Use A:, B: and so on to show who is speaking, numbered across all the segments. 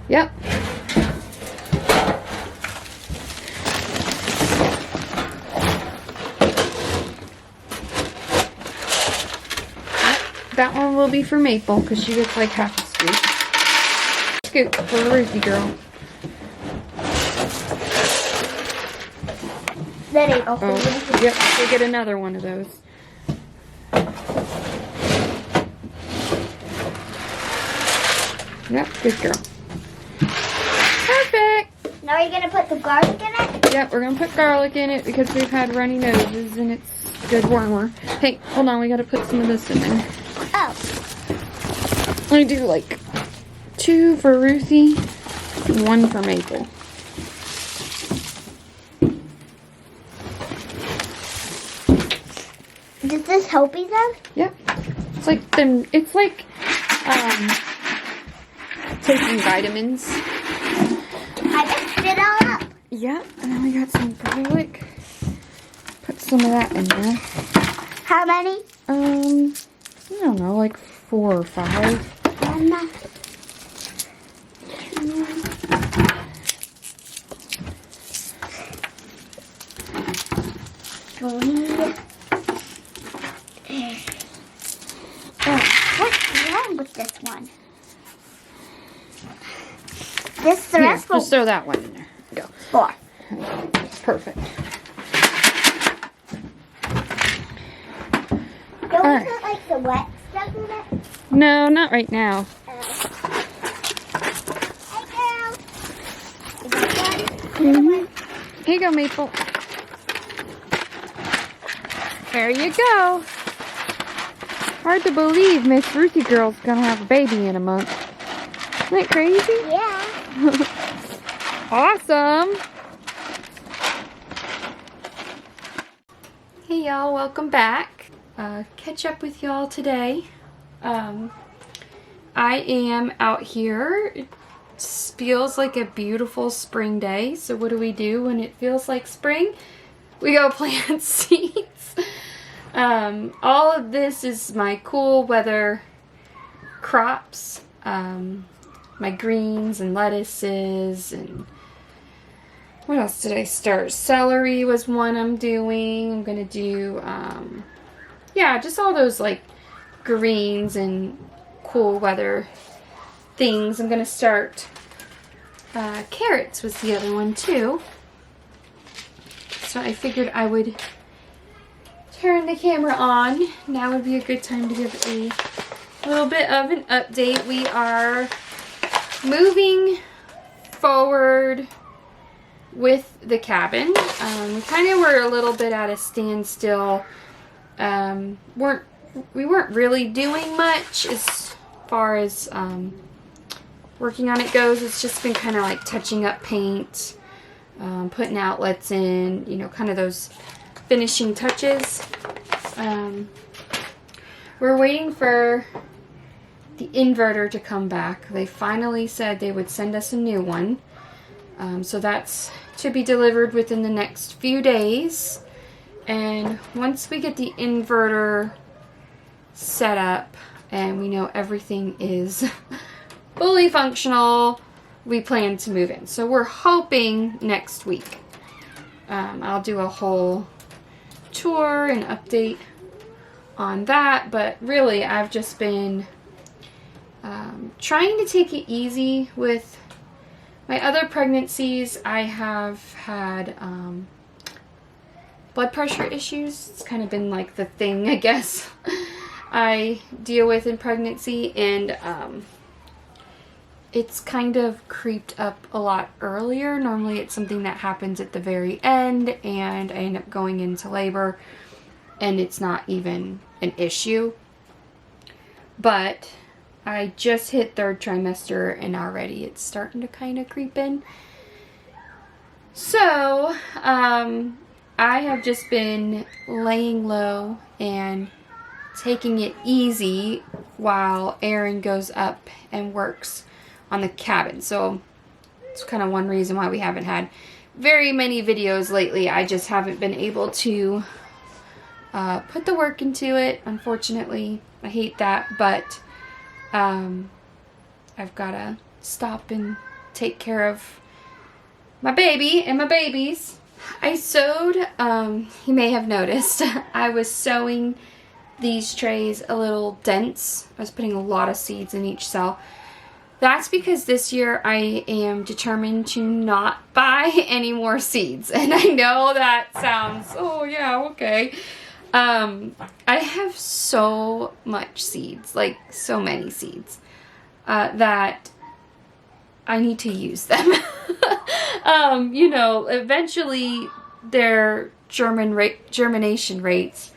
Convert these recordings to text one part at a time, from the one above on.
A: Yep. That one will be for Maple because she gets like half a scoop. Scoop for Ruthie girl.
B: Then I go.
A: Oh, yep, we'll get another one of those. Yep, good girl. Perfect!
B: Now you're gonna put the garlic in it?
A: Yep, we're gonna put garlic in it because we've had runny noses and it's good warmer. Hey, hold on, we gotta put some of this in there.
B: Oh.
A: I do like 2 for Ruthie and 1 for Maple.
B: Does this help you then?
A: Yep. It's like taking vitamins.
B: I mixed it all up.
A: Yep, and then we got some garlic. Put some of that in there.
B: How many?
A: I don't know, like 4 or 5.
B: What's wrong with this one? This the
A: Here,
B: rest will
A: just throw that one in there. Go.
B: 4.
A: Perfect.
B: Don't we
A: Alright.
B: put like the wet stuff in it?
A: No, not right now.
B: Hey girl. Is that
A: Here you go, Maple. There you go. Hard to believe Miss Ruthie girl's gonna have a baby in a month. Isn't that crazy?
B: Yeah.
A: Awesome. Hey y'all, welcome back. Catch up with y'all today. I am out here. It feels like a beautiful spring day. So what do we do when it feels like spring? We go plant seeds. All of this is my cool weather crops. My greens and lettuces and what else did I start? Celery was one I'm doing. I'm gonna do yeah, just all those like greens and cool weather things. I'm gonna start carrots was the other one too. So I figured I would turn the camera on. Now would be a good time to give a little bit of an update. We are moving forward with the cabin. We kind of were a little bit at a standstill. We weren't really doing much as far as working on it goes. It's just been kind of like touching up paint, putting outlets in, you know, kind of those finishing touches. We're waiting for the inverter to come back. They finally said they would send us a new one. So that's to be delivered within the next few days. And once we get the inverter set up and we know everything is fully functional, we plan to move in. So we're hoping next week. I'll do a whole tour and update on that, but really I've just been trying to take it easy with my other pregnancies. I have had blood pressure issues. It's kind of been like the thing, I guess, I deal with in pregnancy, and it's kind of creeped up a lot earlier. Normally it's something that happens at the very end and I end up going into labor and it's not even an issue. But I just hit 3rd trimester and already it's starting to kind of creep in. So, I have just been laying low and taking it easy while Aaron goes up and works on the cabin. So, it's kind of one reason why we haven't had very many videos lately. I just haven't been able to put the work into it, unfortunately. I hate that, but I've got to stop and take care of my baby and my babies. I sowed, you may have noticed, I was sowing these trays a little dense. I was putting a lot of seeds in each cell. That's because this year I am determined to not buy any more seeds. And I know that sounds, oh yeah, okay. I have so much seeds, like so many seeds, that I need to use them. You know, eventually their germination rates,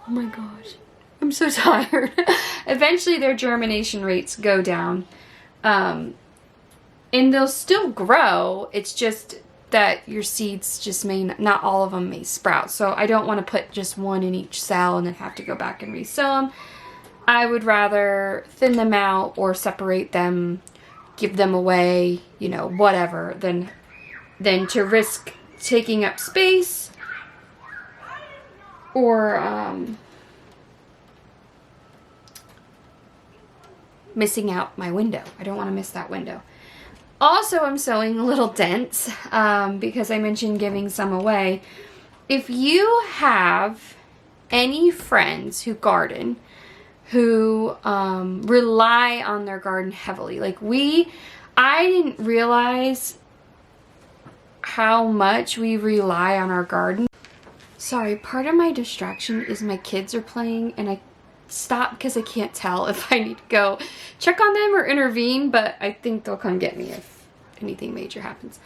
A: oh my gosh, I'm so tired. Eventually their germination rates go down. And they'll still grow. It's just that your seeds just may not all of them may sprout. So I don't want to put just one in each cell and then have to go back and resow them. I would rather thin them out or separate them, give them away, you know, whatever, than to risk taking up space or missing out my window. I don't want to miss that window. Also, I'm sowing a little dents because I mentioned giving some away. If you have any friends who garden, who rely on their garden heavily, like I didn't realize how much we rely on our garden. Sorry, part of my distraction is my kids are playing and I stop because I can't tell if I need to go check on them or intervene, but I think they'll come get me if anything major happens.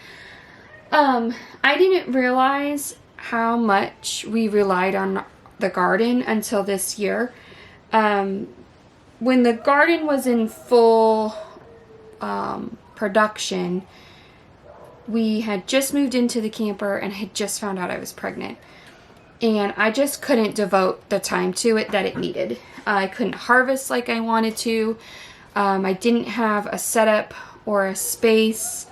A: I didn't realize how much we relied on the garden until this year. When the garden was in full production, we had just moved into the camper and had just found out I was pregnant. And I just couldn't devote the time to it that it needed. I couldn't harvest like I wanted to. I didn't have a setup or a space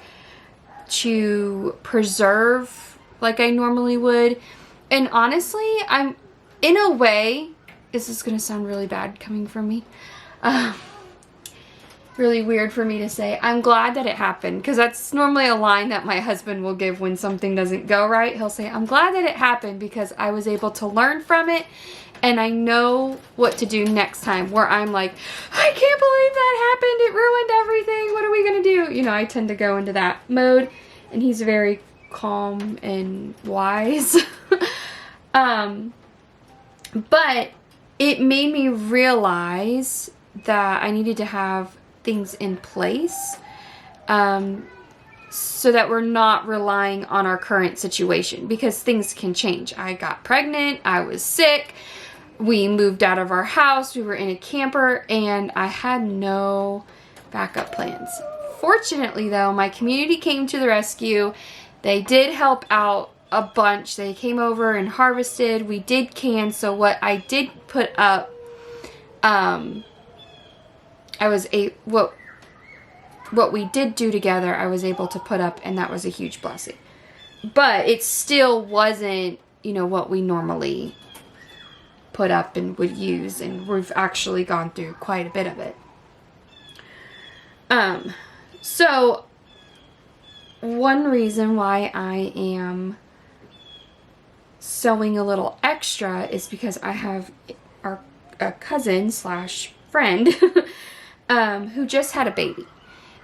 A: to preserve like I normally would. And honestly, I'm, in a way, this is going to sound really bad coming from me. Really weird for me to say. I'm glad that it happened, because that's normally a line that my husband will give when something doesn't go right. He'll say, I'm glad that it happened because I was able to learn from it and I know what to do next time, where I'm like, I can't believe that happened. It ruined everything. What are we going to do? You know, I tend to go into that mode, and he's very calm and wise. But it made me realize that I needed to have things in place so that we're not relying on our current situation, because things can change. I got pregnant, I was sick, we moved out of our house, we were in a camper, and I had no backup plans. Fortunately though, my community came to the rescue. They did help out a bunch. They came over and harvested. We did can, so what I did put up, what we did do together, I was able to put up, and that was a huge blessing. But it still wasn't, you know, what we normally put up and would use, and we've actually gone through quite a bit of it. So one reason why I am sewing a little extra is because I have a cousin slash friend who just had a baby.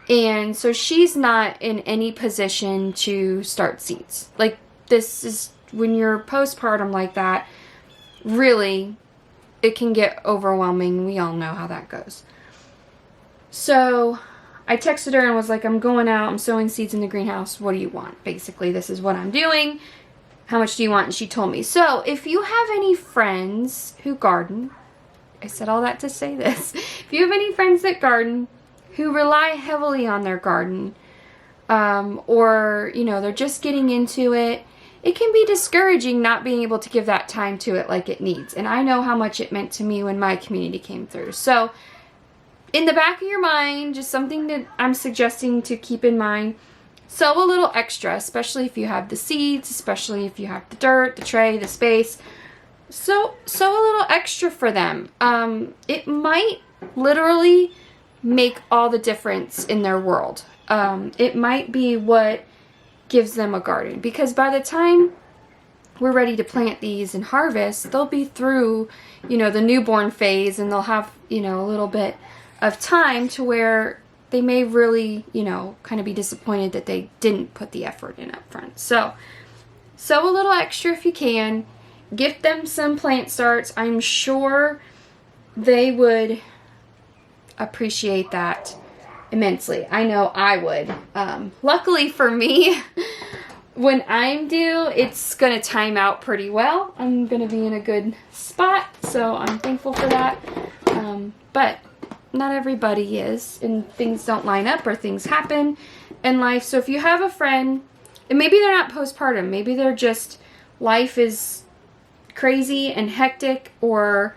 A: And so she's not in any position to start seeds. Like, this is, when you're postpartum like that, really, it can get overwhelming. We all know how that goes. So I texted her and was like, I'm going out, I'm sowing seeds in the greenhouse. What do you want? Basically, this is what I'm doing. How much do you want? And she told me. So if you have any friends who garden, I said all that to say this. If you have any friends that garden, who rely heavily on their garden, or, you know, they're just getting into it, it can be discouraging not being able to give that time to it like it needs. And I know how much it meant to me when my community came through. So in the back of your mind, just something that I'm suggesting to keep in mind, sow a little extra, especially if you have the seeds, especially if you have the dirt, the tray, the space. So a little extra for them. It might literally make all the difference in their world. it might be what gives them a garden, because by the time we're ready to plant these and harvest, they'll be through, you know, the newborn phase, and they'll have, you know, a little bit of time to where they may really, you know, kind of be disappointed that they didn't put the effort in up front. So sow a little extra if you can. Gift them some plant starts. I'm sure they would appreciate that immensely. I know I would. Luckily for me, when I'm due, it's going to time out pretty well. I'm going to be in a good spot, so I'm thankful for that. But not everybody is, and things don't line up or things happen in life. So if you have a friend, and maybe they're not postpartum, maybe they're just, life is crazy and hectic, or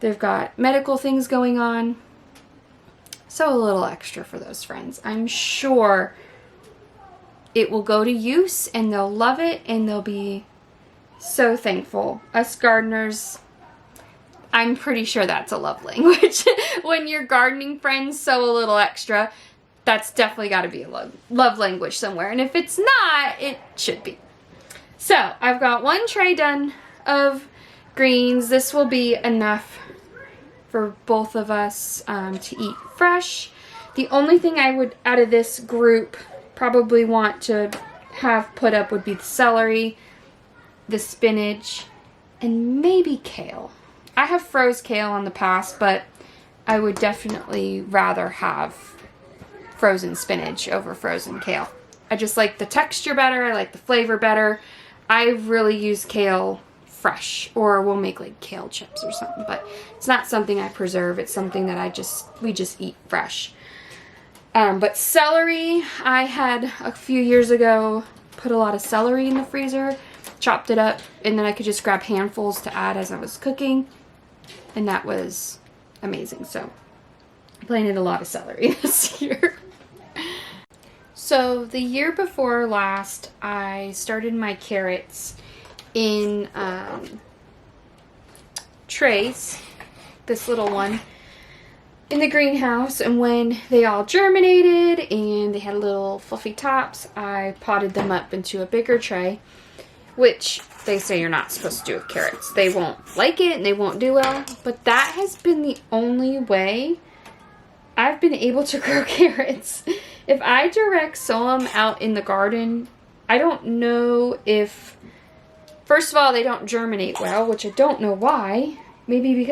A: they've got medical things going on, so a little extra for those friends. I'm sure it will go to use and they'll love it and they'll be so thankful. Us gardeners, I'm pretty sure that's a love language. When your gardening friends sow a little extra, that's definitely got to be a love language somewhere. And if it's not, it should be. So I've got one tray done of greens. This will be enough for both of us to eat fresh. The only thing I would, out of this group, probably want to have put up would be the celery, the spinach, and maybe kale. I have froze kale in the past, but I would definitely rather have frozen spinach over frozen kale. I just like the texture better. I like the flavor better. I really use kale fresh, or we'll make like kale chips or something, but it's not something I preserve. It's something that we just eat fresh. But celery, I had a few years ago put a lot of celery in the freezer, chopped it up, and then I could just grab handfuls to add as I was cooking, and that was amazing. So I planted a lot of celery this year. So the year before last, I started my carrots in trays, this little one, in the greenhouse, and when they all germinated and they had little fluffy tops, I potted them up into a bigger tray, which they say you're not supposed to do with carrots. They won't like it and they won't do well, but that has been the only way I've been able to grow carrots. If I direct sow them out in the garden, I don't know if, first of all, they don't germinate well, which I don't know why. Maybe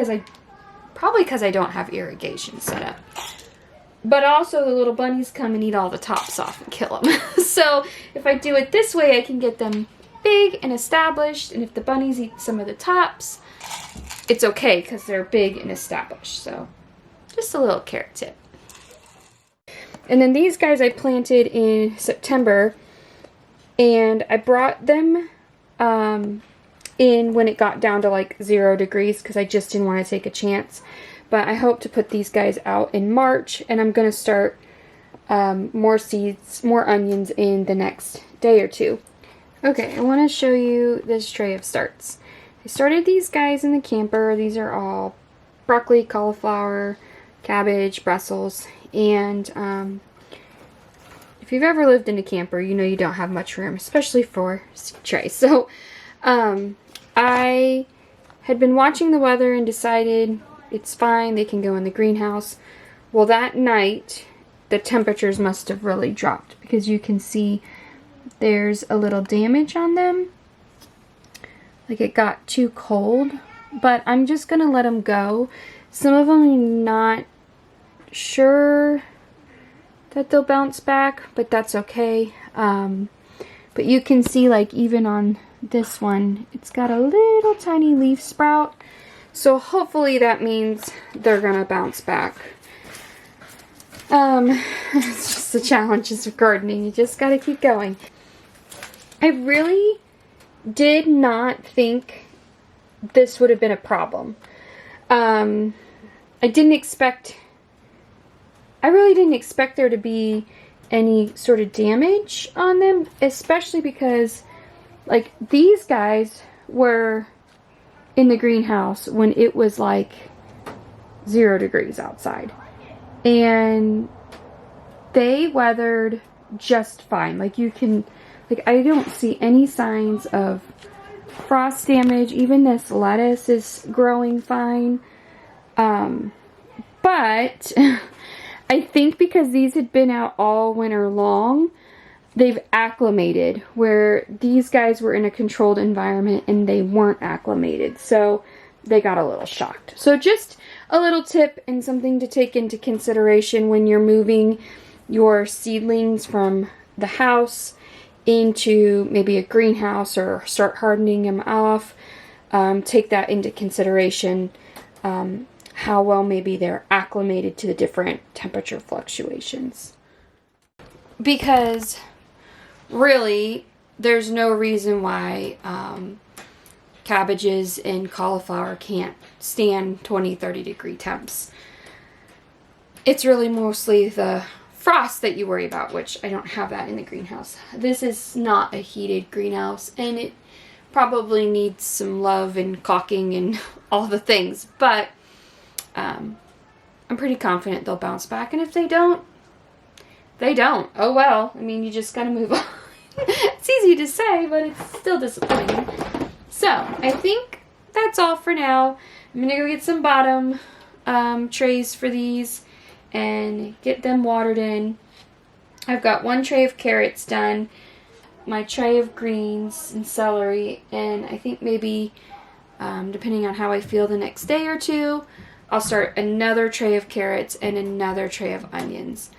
A: probably because I don't have irrigation set up. But also the little bunnies come and eat all the tops off and kill them. So if I do it this way, I can get them big and established. And if the bunnies eat some of the tops, it's okay because they're big and established. So just a little carrot tip. And then these guys I planted in September, and I brought them in when it got down to like 0 degrees because I just didn't want to take a chance. But I hope to put these guys out in March, and I'm going to start more seeds, more onions in the next day or two. Okay, I want to show you this tray of starts. I started these guys in the camper. These are all broccoli, cauliflower, cabbage, Brussels, and if you've ever lived in a camper, you know you don't have much room, especially for seed trays. So I had been watching the weather and decided it's fine, they can go in the greenhouse. Well, that night the temperatures must have really dropped because you can see there's a little damage on them. Like it got too cold, but I'm just gonna let them go. Some of them I'm not sure that they'll bounce back, but that's okay. But you can see, like, even on this one, it's got a little tiny leaf sprout. So hopefully that means they're gonna bounce back. It's just the challenges of gardening. You just gotta keep going. I really did not think this would have been a problem. I really didn't expect there to be any sort of damage on them, especially because, like, these guys were in the greenhouse when it was like 0 degrees outside. And they weathered just fine. Like you can, like I don't see any signs of frost damage. Even this lettuce is growing fine. But I think because these had been out all winter long, they've acclimated, where these guys were in a controlled environment and they weren't acclimated. So they got a little shocked. So just a little tip and something to take into consideration when you're moving your seedlings from the house into maybe a greenhouse or start hardening them off. Take that into consideration, how well maybe they're acclimated to the different temperature fluctuations. Because really, there's no reason why cabbages and cauliflower can't stand 20-30 degree temps. It's really mostly the frost that you worry about, which I don't have that in the greenhouse. This is not a heated greenhouse, and it probably needs some love and caulking and all the things, but I'm pretty confident they'll bounce back, and if they don't, they don't. Oh well. I mean, you just gotta move on. It's easy to say, but it's still disappointing. So, I think that's all for now. I'm gonna go get some bottom trays for these and get them watered in. I've got one tray of carrots done, my tray of greens and celery, and I think maybe, depending on how I feel the next day or two, I'll start another tray of carrots and another tray of onions.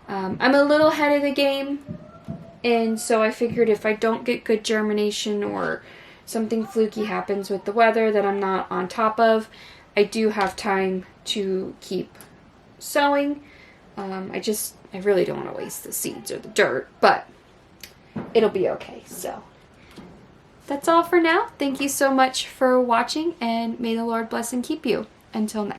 A: I'm a little ahead of the game, and so I figured if I don't get good germination or something fluky happens with the weather that I'm not on top of, I do have time to keep sowing. I really don't want to waste the seeds or the dirt, but it'll be okay. So that's all for now. Thank you so much for watching, and may the Lord bless and keep you. Until next.